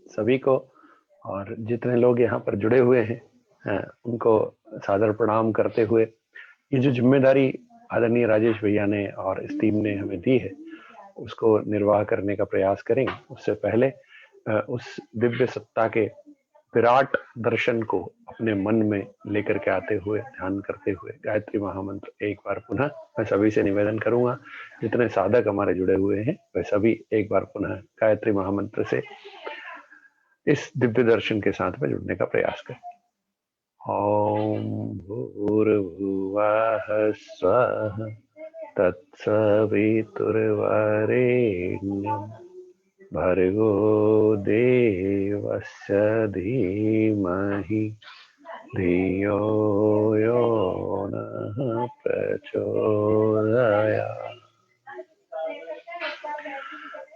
सभी को और जितने लोग यहाँ पर जुड़े हुए हैं उनको सादर प्रणाम करते हुए ये जो जिम्मेदारी आदरणीय राजेश भैया ने और इस टीम ने हमें दी है उसको निर्वाह करने का प्रयास करेंगे। उससे पहले उस दिव्य सत्ता के विराट दर्शन को अपने मन में लेकर के आते हुए ध्यान करते हुए गायत्री महामंत्र एक बार पुनः मैं सभी से निवेदन करूंगा, जितने साधक हमारे जुड़े हुए हैं वे सभी एक बार पुनः गायत्री महामंत्र से इस दिव्य दर्शन के साथ में जुड़ने का प्रयास करें। ओम भूर्भुवः स्वः तत्सवितुर्वरेण्यं भर्गो देवस्य धीमहि धियो यो नः प्रचोदयात्।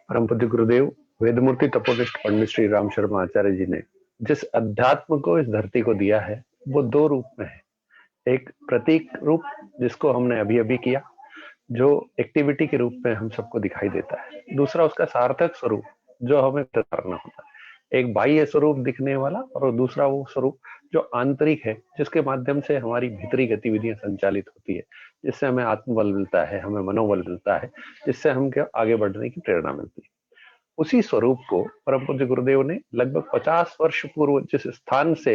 परम पूज्य गुरुदेव वेदमूर्ति तपोनिष्ठ पंडित श्री राम शर्मा आचार्य जी ने जिस अध्यात्म को इस धरती को दिया है वो दो रूप में है। एक प्रतीक रूप जिसको हमने अभी अभी किया, जो एक्टिविटी के रूप में हम सबको दिखाई देता है। दूसरा उसका सार्थक स्वरूप जो हमें करना होता है। एक बाह्य स्वरूप दिखने वाला और दूसरा वो स्वरूप जो आंतरिक है, जिसके माध्यम से हमारी भीतरी गतिविधियां संचालित होती है, जिससे हमें आत्मबल मिलता है, हमें मनोबल मिलता है, जिससे हम आगे बढ़ने की प्रेरणा मिलती है। उसी स्वरूप को परम पूज्य गुरुदेव ने लगभग 50 वर्ष पूर्व जिस स्थान से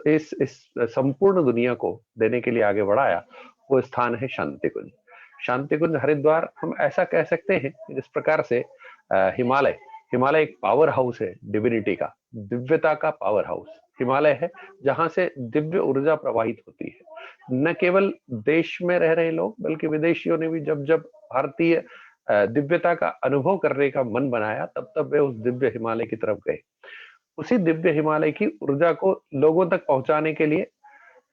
इस संपूर्ण दुनिया को देने के लिए आगे बढ़ाया, वो स्थान है शांति कुंज। शांति कुंज हरिद्वार हम ऐसा कह सकते हैं कि जिस प्रकार से हिमालय एक पावर हाउस है, डिविनिटी का, दिव्यता का पावर हाउस हिमालय है, जहां से दिव्य ऊर्जा प्रवाहित होती है। न केवल देश में रह रहे लोग बल्कि विदेशियों ने भी जब जब भारतीय दिव्यता का अनुभव करने का मन बनाया, तब तब वे उस दिव्य हिमालय की तरफ गए। उसी दिव्य हिमालय की ऊर्जा को लोगों तक पहुंचाने के लिए,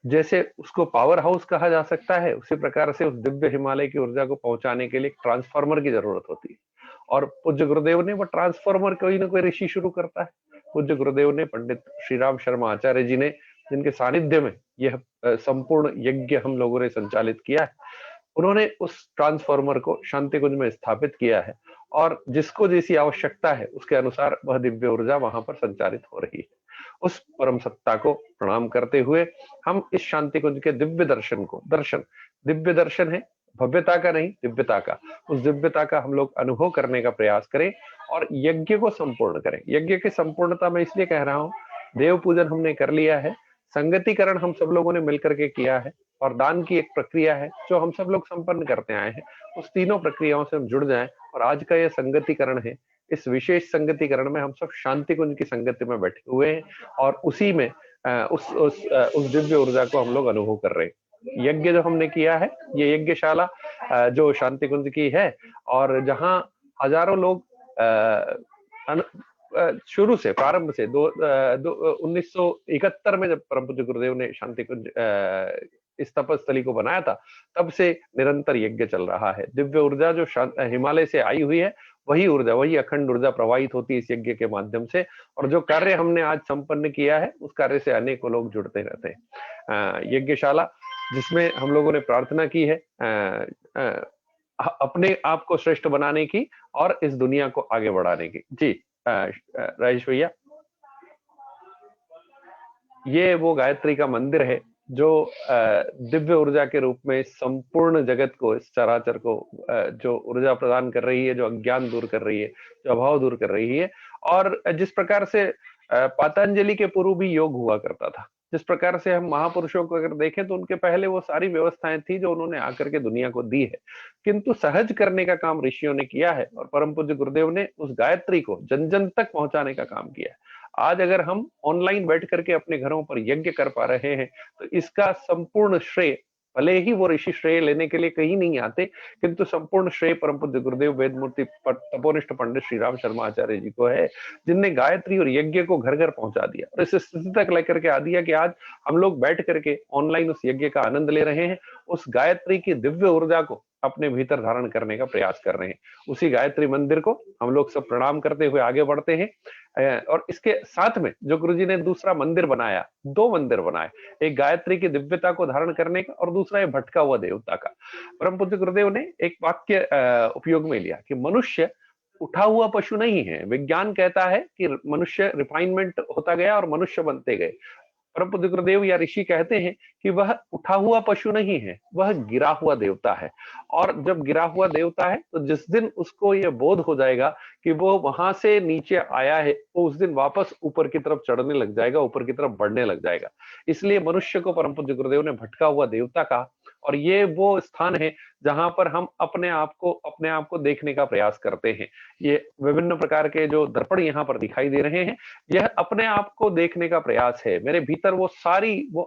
जैसे उसको पावर हाउस कहा जा सकता है, उसी प्रकार से उस दिव्य हिमालय की ऊर्जा को पहुंचाने के लिए ट्रांसफार्मर की जरूरत होती है। और पूज्य गुरुदेव ने वो ट्रांसफार्मर कोई ना कोई ऋषि शुरू करता है। पूज्य गुरुदेव ने पंडित श्री राम शर्मा आचार्य जी ने, जिनके सानिध्य में यह संपूर्ण यज्ञ हम लोगों ने संचालित किया है, उन्होंने उस ट्रांसफार्मर को शांति कुंज में स्थापित किया है और जिसको जैसी आवश्यकता है उसके अनुसार वह दिव्य ऊर्जा वहां पर संचालित हो रही है। उस परम सत्ता को प्रणाम करते हुए हम इस शांति कुंज के दिव्य दर्शन को, दिव्य दर्शन है, भव्यता का नहीं, दिव्यता का, उस दिव्यता का हम लोग अनुभव करने का प्रयास करें और यज्ञ को संपूर्ण करें। यज्ञ की संपूर्णता मैं इसलिए कह रहा हूँ, देव पूजन हमने कर लिया है, संगतिकरण हम सब लोगों ने मिलकर के किया है और दान की एक प्रक्रिया है जो हम सब लोग संपन्न करते आए हैं। उस तीनों प्रक्रियाओं से हम जुड़ जाएं और आज का यह संगतिकरण है। इस विशेष संगतिकरण में हम सब शांति कुंज की संगति में बैठे हुए हैं और उसी में उस दिव्य ऊर्जा को हम लोग अनुभव कर रहे हैं। यज्ञ जो हमने किया है, ये यज्ञशाला जो शांति कुंज की है और जहां हजारों लोग शुरू से, प्रारंभ से 1971 में जब परम पूज्य गुरुदेव ने शांति कुंज इस तपस्थली को बनाया था, तब से निरंतर यज्ञ चल रहा है। दिव्य ऊर्जा जो हिमालय से आई हुई है, वही ऊर्जा, वही अखंड ऊर्जा प्रवाहित होती है इस यज्ञ के माध्यम से। और जो कार्य हमने आज संपन्न किया है, उस कार्य से अनेकों लोग जुड़ते रहते हैं। यज्ञशाला जिसमें हम लोगों ने प्रार्थना की है अपने आप को श्रेष्ठ बनाने की और इस दुनिया को आगे बढ़ाने की। जी राजेश भैया, ये वो गायत्री का मंदिर है जो दिव्य ऊर्जा के रूप में संपूर्ण जगत को, इस चराचर को जो ऊर्जा प्रदान कर रही है, जो अज्ञान दूर कर रही है, जो अभाव दूर कर रही है। और जिस प्रकार से पतंजलि के पूर्व भी योग हुआ करता था, जिस प्रकार से हम महापुरुषों को अगर देखें तो उनके पहले वो सारी व्यवस्थाएं थी जो उन्होंने आकर के दुनिया को दी है, किंतु सहज करने का काम ऋषियों ने किया है और परम पूज्य गुरुदेव ने उस गायत्री को जन जन तक पहुंचाने का काम किया है। आज अगर हम ऑनलाइन बैठ करके अपने घरों पर यज्ञ कर पा रहे हैं तो इसका संपूर्ण श्रेय, भले ही वो ऋषि श्रेय लेने के लिए कहीं नहीं आते, किंतु संपूर्ण श्रेय परम पूज्य गुरुदेव वेदमूर्ति तपोनिष्ठ पंडित श्री राम शर्मा आचार्य जी को है, जिनने गायत्री और यज्ञ को घर घर पहुंचा दिया और इस स्थिति तक लेकर के आ दिया कि आज हम लोग बैठ करके ऑनलाइन उस यज्ञ का आनंद ले रहे हैं, उस गायत्री की दिव्य ऊर्जा को अपने भीतर धारण करने का प्रयास कर रहे हैं। उसी गायत्री मंदिर को हम लोग सब प्रणाम करते हुए आगे बढ़ते हैं। और इसके साथ में जो गुरुजी ने दूसरा मंदिर बनाया, दो मंदिर बनाए, एक गायत्री की दिव्यता को धारण करने का और दूसरा ये भटका हुआ देवता का। परम पूज्य गुरुदेव ने एक वाक्य उपयोग में लिया कि मनुष्य उठा हुआ पशु नहीं है। विज्ञान कहता है कि मनुष्य रिफाइनमेंट होता गया और मनुष्य बनते गए। परम पूज्य गुरुदेव या ऋषि कहते हैं कि वह उठा हुआ पशु नहीं है, वह गिरा हुआ देवता है। और जब गिरा हुआ देवता है तो जिस दिन उसको यह बोध हो जाएगा कि वो वहां से नीचे आया है, वो उस दिन वापस ऊपर की तरफ चढ़ने लग जाएगा, ऊपर की तरफ बढ़ने लग जाएगा। इसलिए मनुष्य को परम पूज्य गुरुदेव ने भटका हुआ देवता कहा। और ये वो स्थान है जहां पर हम अपने आप को देखने का प्रयास करते हैं। ये विभिन्न प्रकार के जो दर्पण यहाँ पर दिखाई दे रहे हैं, यह अपने आप को देखने का प्रयास है। मेरे भीतर वो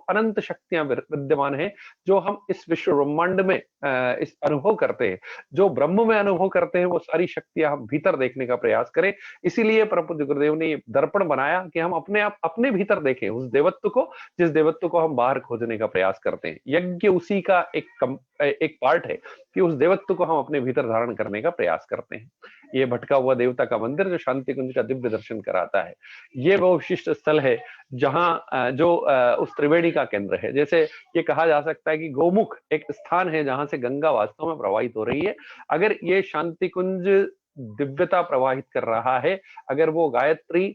अनंत शक्तियां विद्यमान हैं जो हम इस विश्व ब्रह्मांड में इस अनुभव करते हैं, जो ब्रह्म में अनुभव करते हैं, वो सारी शक्तियां हम भीतर देखने का प्रयास करें। इसीलिए परम पूज्य गुरुदेव ने ये दर्पण बनाया कि हम अपने भीतर देखें उस देवत्व को, जिस देवत्व को हम बाहर खोजने का प्रयास करते हैं। यज्ञ उसी का एक पार्ट है कि उस देवत्व को हम अपने भीतर धारण करने का प्रयास करते हैं। ये भटका हुआ देवता का मंदिर जो शांति कुंज का दिव्य दर्शन कराता है, ये वो विशिष्ट स्थल है जहां उस त्रिवेणी का केंद्र है। जैसे ये कहा जा सकता है कि गोमुख एक स्थान है जहां से गंगा वास्तव में प्रवाहित हो रही है। अगर ये शांति कुंज दिव्यता प्रवाहित कर रहा है, अगर वो गायत्री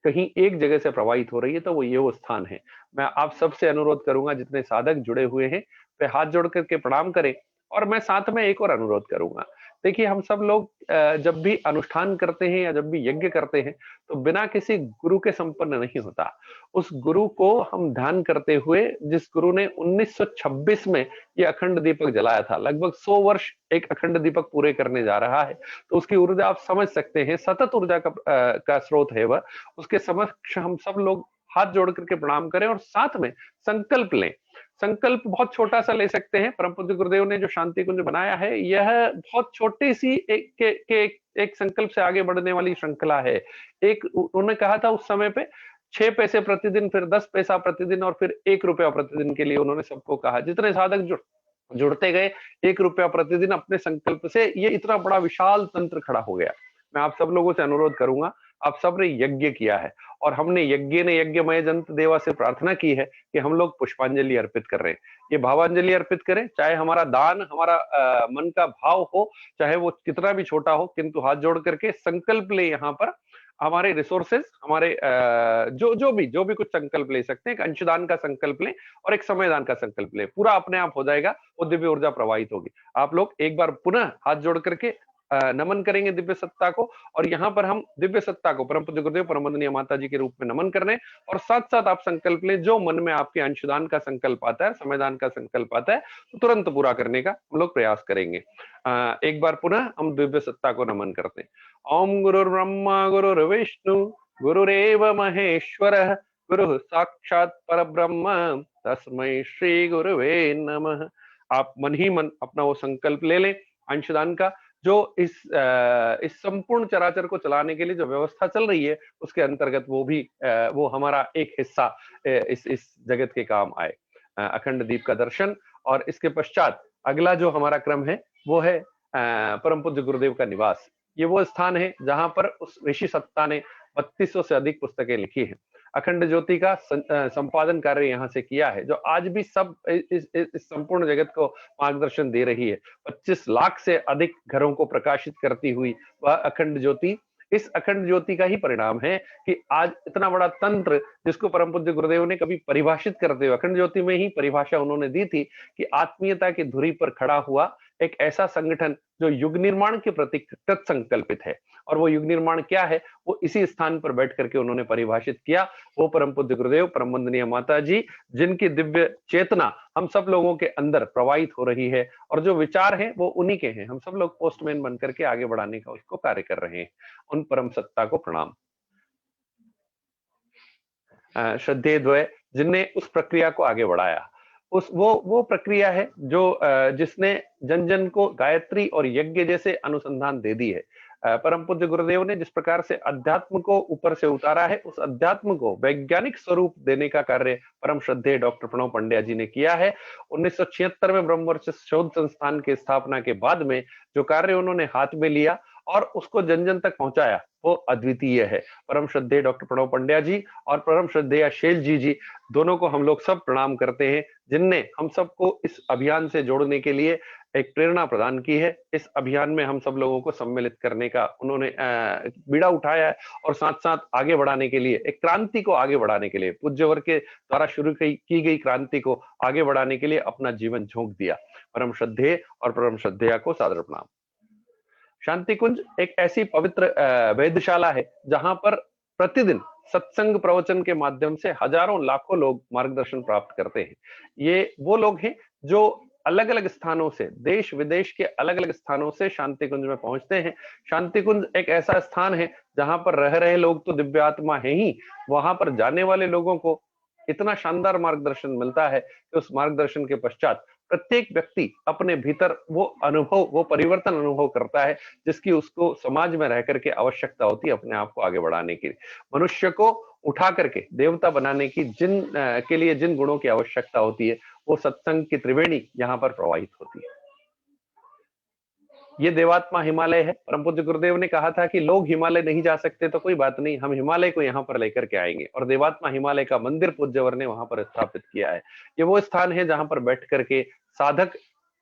कहीं एक जगह से प्रवाहित हो रही है, तो वो स्थान है। मैं आप सबसे अनुरोध करूंगा, जितने साधक जुड़े हुए हैं वे हाथ जोड़ करके प्रणाम करें। और मैं साथ में एक और अनुरोध करूंगा। देखिए, हम सब लोग जब भी अनुष्ठान करते हैं या जब भी यज्ञ करते हैं, तो बिना किसी गुरु के संपन्न नहीं होता। उस गुरु को हम ध्यान करते हुए, जिस गुरु ने 1926 में ये अखंड दीपक जलाया था, लगभग 100 वर्ष एक अखंड दीपक पूरे करने जा रहा है, तो उसकी ऊर्जा आप समझ सकते हैं, सतत ऊर्जा का स्रोत है वह। उसके समक्ष हम सब लोग हाथ जोड़ करके प्रणाम करें और साथ में संकल्प लें। संकल्प बहुत छोटा सा ले सकते हैं। परम पूज्य गुरुदेव ने जो शांति कुंज बनाया है, यह बहुत छोटी सी एक संकल्प से आगे बढ़ने वाली श्रृंखला है। उन्होंने कहा था उस समय पे 6 पैसे प्रतिदिन, फिर 10 पैसा प्रतिदिन और फिर 1 रुपया प्रतिदिन के लिए उन्होंने सबको कहा। जितने साधक जुड़ते गए, 1 रुपया प्रतिदिन अपने संकल्प से, ये इतना बड़ा विशाल तंत्र खड़ा हो गया। मैं आप सब लोगों से अनुरोध करूंगा, आप सब ने यज्ञ किया है और हमने यज्ञमय जंत देवा से प्रार्थना की है कि हम लोग पुष्पांजलि अर्पित कर रहे हैं। ये भावांजलि अर्पित करें, चाहे हमारा दान, हमारा मन का भाव हो, चाहे वो कितना भी छोटा हो, किंतु हाथ जोड़ करके संकल्प ले। यहाँ पर हमारे रिसोर्सेज, हमारे जो भी कुछ संकल्प ले सकते हैं। एक अंशदान का संकल्प लें और एक समयदान का संकल्प लें, पूरा अपने आप हो जाएगा, वो दिव्य ऊर्जा प्रवाहित होगी। आप लोग एक बार पुनः हाथ जोड़ करके नमन करेंगे दिव्य सत्ता को। और यहाँ पर हम दिव्य सत्ता को परम पूज्य गुरुदेव परम वंदनीय माता जी के रूप में नमन कर रहे हैं। और साथ साथ आप संकल्प लें, जो मन में आपके अंशदान का संकल्प आता है, समयदान का संकल्प आता है, तो तुरंत पूरा करने का हम लोग प्रयास करेंगे। एक बार पुनः हम दिव्य सत्ता को नमन करते हैं। ओम गुरुर्ब्रह्मा गुरुर्विष्णु गुरुरेव महेश्वरः गुरु साक्षात परब्रह्म तस्मै श्री गुरुवे नमः। आप मन ही मन अपना वो संकल्प ले लें अंशदान का, जो इस संपूर्ण चराचर को चलाने के लिए जो व्यवस्था चल रही है, उसके अंतर्गत वो हमारा एक हिस्सा इस जगत के काम आए। अखंड दीप का दर्शन, और इसके पश्चात अगला जो हमारा क्रम है वो है परम पूज्य गुरुदेव का निवास। ये वो स्थान है जहां पर उस ऋषि सत्ता ने 3200 से अधिक पुस्तकें लिखी हैं। अखंड ज्योति का संपादन कार्य यहाँ से किया है, जो आज भी सब इस संपूर्ण जगत को मार्गदर्शन दे रही है। 25 लाख से अधिक घरों को प्रकाशित करती हुई वह अखंड ज्योति, इस अखंड ज्योति का ही परिणाम है कि आज इतना बड़ा तंत्र, जिसको परम पूज्य गुरुदेव ने कभी परिभाषित करते हुए अखंड ज्योति में ही परिभाषा उन्होंने दी थी कि आत्मीयता की धुरी पर खड़ा हुआ एक ऐसा संगठन जो युग निर्माण के प्रति तत्संकल्पित है। और वो युग निर्माण क्या है, वो इसी स्थान पर बैठ करके उन्होंने परिभाषित किया। वो परम पूज्य गुरुदेव परम वंदनीय माता जी, जिनकी दिव्य चेतना हम सब लोगों के अंदर प्रवाहित हो रही है, और जो विचार हैं वो उन्हीं के हैं। हम सब लोग पोस्टमैन बन करके आगे बढ़ाने का उसको कार्य कर रहे हैं। उन परम सत्ता को प्रणाम। श्रद्धेय द्वय, जिनने उस प्रक्रिया को आगे बढ़ाया, वो प्रक्रिया है जो जिसने जन जन को गायत्री और यज्ञ जैसे अनुसंधान दे दी है। परम पूज्य गुरुदेव ने जिस प्रकार से अध्यात्म को ऊपर से उतारा है, उस अध्यात्म को वैज्ञानिक स्वरूप देने का कार्य परम श्रद्धेय डॉक्टर प्रणव पंड्या जी ने किया है। 1976 में ब्रह्मवर्चस्व शोध संस्थान की स्थापना के बाद में जो कार्य उन्होंने हाथ में लिया, और उसको जन जन तक पहुंचाया, वो अद्वितीय है। परम श्रद्धेय डॉक्टर प्रणव पंड्या जी और परम श्रद्धेय शैल जी दोनों को हम लोग सब प्रणाम करते हैं, जिनने हम सबको इस अभियान से जोड़ने के लिए एक प्रेरणा प्रदान की है। इस अभियान में हम सब लोगों को सम्मिलित करने का उन्होंने बीड़ा उठाया है और साथ साथ आगे बढ़ाने के लिए, एक क्रांति को आगे बढ़ाने के लिए, पूज्य वर्ग के द्वारा शुरू की गई क्रांति को आगे बढ़ाने के लिए अपना जीवन झोंक दिया। परम श्रद्धेय और परम श्रद्धेया को सादर प्रणाम। शांति कुंज एक ऐसी पवित्र वेधशाला है जहां पर प्रतिदिन सत्संग प्रवचन के माध्यम से हजारों लाखों लोग मार्गदर्शन प्राप्त करते हैं। ये वो लोग हैं जो अलग अलग स्थानों से, देश विदेश के अलग अलग स्थानों से शांति कुंज में पहुंचते हैं। शांति कुंज एक ऐसा स्थान है जहां पर रह रहे लोग तो दिव्य आत्मा है ही, वहां पर जाने वाले लोगों को इतना शानदार मार्गदर्शन मिलता है कि उस मार्गदर्शन के पश्चात प्रत्येक व्यक्ति अपने भीतर वो अनुभव, वो परिवर्तन अनुभव करता है जिसकी उसको समाज में रह करके आवश्यकता होती है अपने आप को आगे बढ़ाने की। मनुष्य को उठा करके देवता बनाने की के लिए जिन गुणों की आवश्यकता होती है, वो सत्संग की त्रिवेणी यहाँ पर प्रवाहित होती है। ये देवात्मा हिमालय है। परम पूज्य गुरुदेव ने कहा था कि लोग हिमालय नहीं जा सकते तो कोई बात नहीं, हम हिमालय को यहाँ पर लेकर के आएंगे, और देवात्मा हिमालय का मंदिर पूज्यवर ने वहां पर स्थापित किया है। ये वो स्थान है जहां पर बैठ करके साधक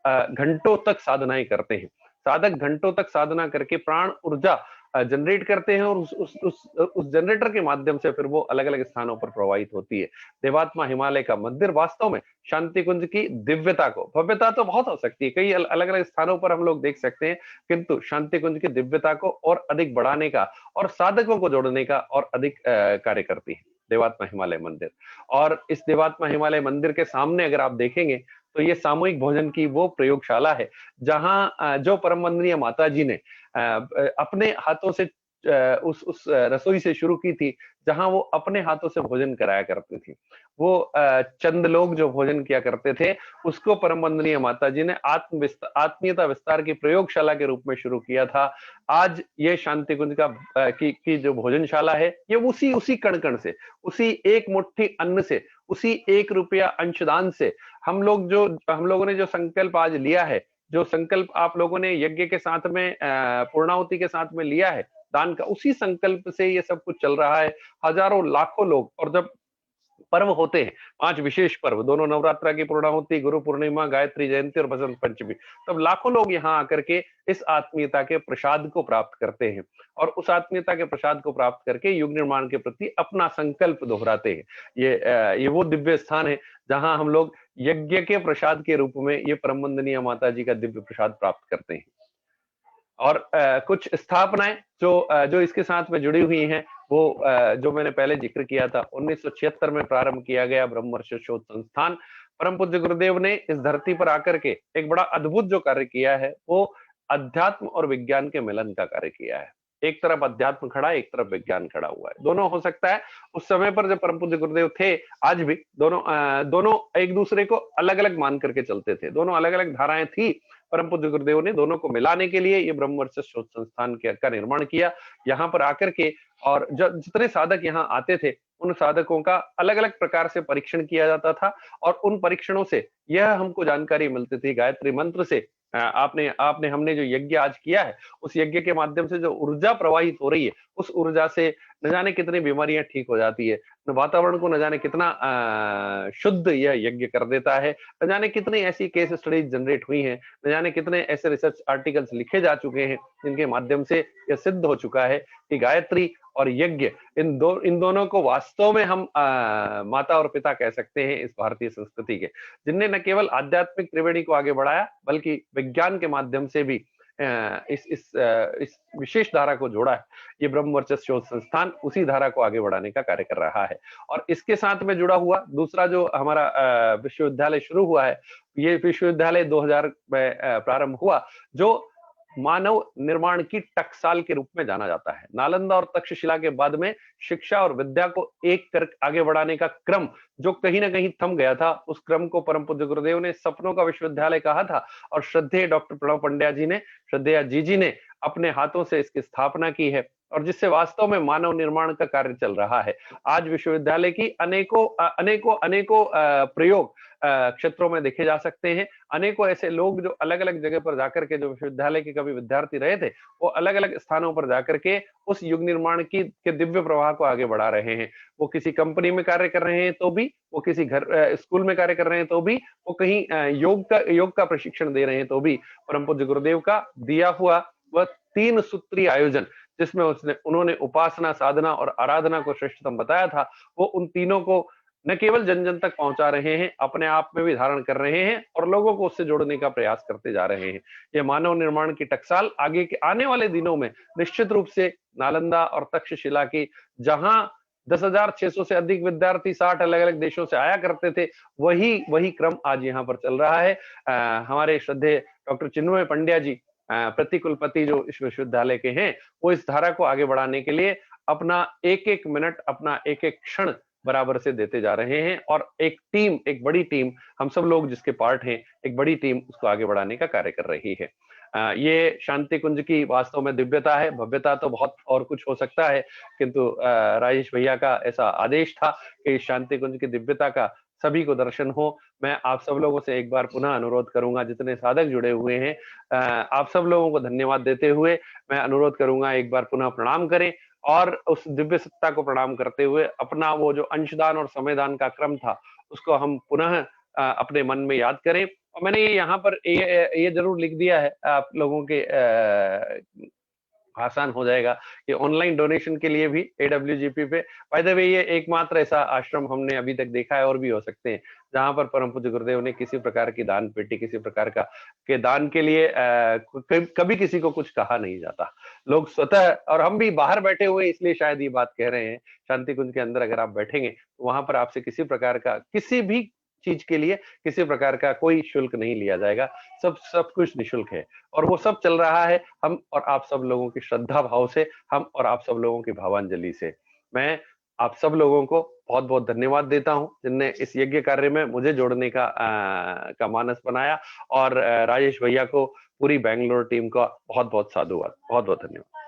घंटों तक साधनाएं करते हैं। साधक घंटों तक साधना करके प्राण ऊर्जा जनरेट करते हैं और उस जनरेटर के माध्यम से फिर वो अलग अलग स्थानों पर प्रवाहित होती है। देवात्मा हिमालय का मंदिर वास्तव में शांति कुंज की दिव्यता को, भव्यता तो बहुत हो सकती है, कई अलग अलग स्थानों पर हम लोग देख सकते हैं, किंतु शांति कुंज की दिव्यता को और अधिक बढ़ाने का और साधकों को जोड़ने का और अधिक कार्य करती है देवात्मा हिमालय मंदिर। और इस देवात्मा हिमालय मंदिर के सामने अगर आप देखेंगे तो ये सामूहिक भोजन की वो प्रयोगशाला है जहां जो परम वंदनीय माता जी ने अपने हाथों से उस रसोई से शुरू की थी, जहां वो अपने हाथों से भोजन कराया करती थी। वो चंद लोग जो भोजन किया करते थे, उसको परम वंदनीय माता जी ने आत्मीयता विस्तार की प्रयोगशाला के रूप में शुरू किया था। आज ये शांति कुंज की जो भोजनशाला है, ये उसी कण कण से, उसी एक मुट्ठी अन्न से, उसी 1 रुपया अंशदान से हम लोगों ने जो संकल्प आज लिया है, जो संकल्प आप लोगों ने यज्ञ के साथ में पूर्णाहुति के साथ में लिया है दान का, उसी संकल्प से ये सब कुछ चल रहा है। हजारों लाखों लोग, और जब पर्व होते हैं, 5 विशेष पर्व, दोनों नवरात्रा की पूर्णाहुति, गुरु पूर्णिमा, गायत्री जयंती और बसंत पंचमी, तब लाखों लोग यहाँ आकर के इस आत्मीयता के प्रसाद को प्राप्त करते हैं और उस आत्मीयता के प्रसाद को प्राप्त करके युग निर्माण के प्रति अपना संकल्प दोहराते हैं। ये वो दिव्य स्थान है जहां हम लोग यज्ञ के प्रसाद के रूप में ये परम वंदनीय माता जी का दिव्य प्रसाद प्राप्त करते हैं। और कुछ स्थापनाएं जो इसके साथ में जुड़ी हुई हैं, वो जो मैंने पहले जिक्र किया था, 1976 में प्रारंभ किया गया ब्रह्मवर्ष शोध संस्थान। परम पूज्य गुरुदेव ने इस धरती पर आकर के एक बड़ा अद्भुत जो कार्य किया है, वो अध्यात्म और विज्ञान के मिलन का कार्य किया है। एक तरफ अध्यात्म खड़ा है, एक तरफ विज्ञान खड़ा हुआ है, दोनों हो सकता है। उस समय पर जब परम पूज्य गुरुदेव थे, आज भी दोनों एक दूसरे को अलग अलग मान करके चलते थे, दोनों अलग अलग धाराएं थी। परम पूज्य गुरुदेव ने दोनों को मिलाने के लिए ये ब्रह्मवर्ष शोध संस्थान का निर्माण किया। यहाँ पर आकर के, और जितने साधक यहाँ आते थे, उन साधकों का अलग अलग प्रकार से परीक्षण किया जाता था और उन परीक्षणों से यह हमको जानकारी मिलती थी गायत्री मंत्र से। हमने जो यज्ञ आज किया है, उस यज्ञ के माध्यम से जो ऊर्जा प्रवाहित हो रही है, उस ऊर्जा से न जाने कितनी बीमारियां ठीक हो जाती है, वातावरण को न जाने कितना शुद्ध यह यज्ञ कर देता है, न जाने कितनी ऐसी केस स्टडीज जनरेट हुई हैं, न जाने कितने ऐसे रिसर्च आर्टिकल्स लिखे जा चुके हैं जिनके माध्यम से यह सिद्ध हो चुका है कि गायत्री और यज्ञ, इन दोनों को वास्तव में हम माता और पिता कह सकते हैं इस भारतीय संस्कृति के, जिनने न केवल आध्यात्मिक त्रिवेणी को आगे बढ़ाया, बल्कि विज्ञान के माध्यम से भी इस विशेष धारा को जोड़ा है। ये ब्रह्मवर्चस्व शोध संस्थान उसी धारा को आगे बढ़ाने का कार्य कर रहा है। और इसके साथ में जुड़ा हुआ दूसरा जो हमारा विश्वविद्यालय शुरू हुआ है, ये विश्वविद्यालय 2000 में प्रारंभ हुआ, जो मानव निर्माण की टकसाल के रूप में जाना जाता है। नालंदा और तक्षशिला के बाद में शिक्षा और विद्या को एक कर आगे बढ़ाने का क्रम जो कहीं ना कहीं थम गया था, उस क्रम को परम पूज्य गुरुदेव ने सपनों का विश्वविद्यालय कहा था और श्रद्धेय डॉक्टर प्रणव पंड्या जी ने, श्रद्धेय जी ने अपने हाथों से इसकी स्थापना की है। और जिससे वास्तव में मानव निर्माण का कार्य चल रहा है। आज विश्वविद्यालय की अनेकों प्रयोग क्षेत्रों में देखे जा सकते हैं। अनेकों ऐसे लोग जो अलग-अलग जगह पर जाकर के, जो विश्वविद्यालय के कभी विद्यार्थी रहे थे, वो अलग-अलग स्थानों पर जाकर के उस युग निर्माण की के दिव्य प्रवाह को आगे बढ़ा रहे हैं। वो किसी कंपनी में कार्य कर रहे हैं तो भी, वो किसी स्कूल में कार्य कर रहे हैं तो भी, वो कहीं योग का प्रशिक्षण दे रहे हैं तो भी, परम पूज्य गुरुदेव का दिया हुआ वह 3 सूत्रीय आयोजन, जिसमें उन्होंने उपासना, साधना और आराधना को श्रेष्ठतम बताया था, वो उन तीनों को न केवल जन-जन तक पहुंचा रहे हैं, अपने आप में भी धारण कर रहे हैं और लोगों को उससे जोड़ने का प्रयास करते जा रहे हैं। ये मानव निर्माण की टकसाल आगे के आने वाले दिनों में निश्चित रूप से नालंदा और तक्षशिला की, जहां 10,600 से अधिक विद्यार्थी 60 अलग-अलग देशों से आया करते थे, वही क्रम आज यहाँ पर चल रहा है। हमारे श्रद्धेय डॉक्टर चिन्मय पंड्या जी, प्रतिकुलपति जो इस विश्वविद्यालय के हैं, वो इस धारा को आगे बढ़ाने के लिए अपना एक-एक मिनट, अपना एक-एक क्षण बराबर से देते जा रहे हैं और एक बड़ी टीम, हम सब लोग जिसके पार्ट हैं, एक बड़ी टीम उसको आगे बढ़ाने का कार्य कर रही है। ये शांति कुंज की वास्तव में दिव्यता है। भव्यता तो बहुत और कुछ हो सकता है, किंतु राजेश भैया का ऐसा आदेश था कि शांति कुंज की दिव्यता का सभी को दर्शन हो। मैं आप सब लोगों से एक बार पुनः अनुरोध करूंगा, जितने साधक जुड़े हुए हैं, आप सब लोगों को धन्यवाद देते हुए मैं अनुरोध करूंगा, एक बार पुनः प्रणाम करें और उस दिव्य सत्ता को प्रणाम करते हुए अपना वो जो अंशदान और समयदान का क्रम था, उसको हम पुनः अपने मन में याद करें। और मैंने ये यहाँ पर ये जरूर लिख दिया है आप लोगों के आसान हो जाएगा कि ऑनलाइन डोनेशन के लिए भी AWGP पे, बाय द वे, ये एकमात्र ऐसा आश्रम हमने अभी तक देखा है, और भी हो सकते हैं, जहां पर परम पूज्य गुरुदेव ने किसी प्रकार की दान पेटी, किसी प्रकार का के दान के लिए कभी किसी को कुछ कहा नहीं जाता। लोग स्वतः, और हम भी बाहर बैठे हुए इसलिए शायद ये बात कह रहे हैं, शांति कुंज के अंदर अगर आप बैठेंगे तो वहां पर आपसे किसी प्रकार का, किसी भी चीज के लिए किसी प्रकार का कोई शुल्क नहीं लिया जाएगा। सब कुछ निःशुल्क है और वो सब चल रहा है हम और आप सब लोगों की श्रद्धा भाव से, हम और आप सब लोगों की भावांजलि से। मैं आप सब लोगों को बहुत बहुत धन्यवाद देता हूं, जिनने इस यज्ञ कार्य में मुझे जोड़ने का मानस बनाया, और राजेश भैया को, पूरी बैंगलोर टीम का बहुत बहुत साधुवाद, बहुत बहुत धन्यवाद।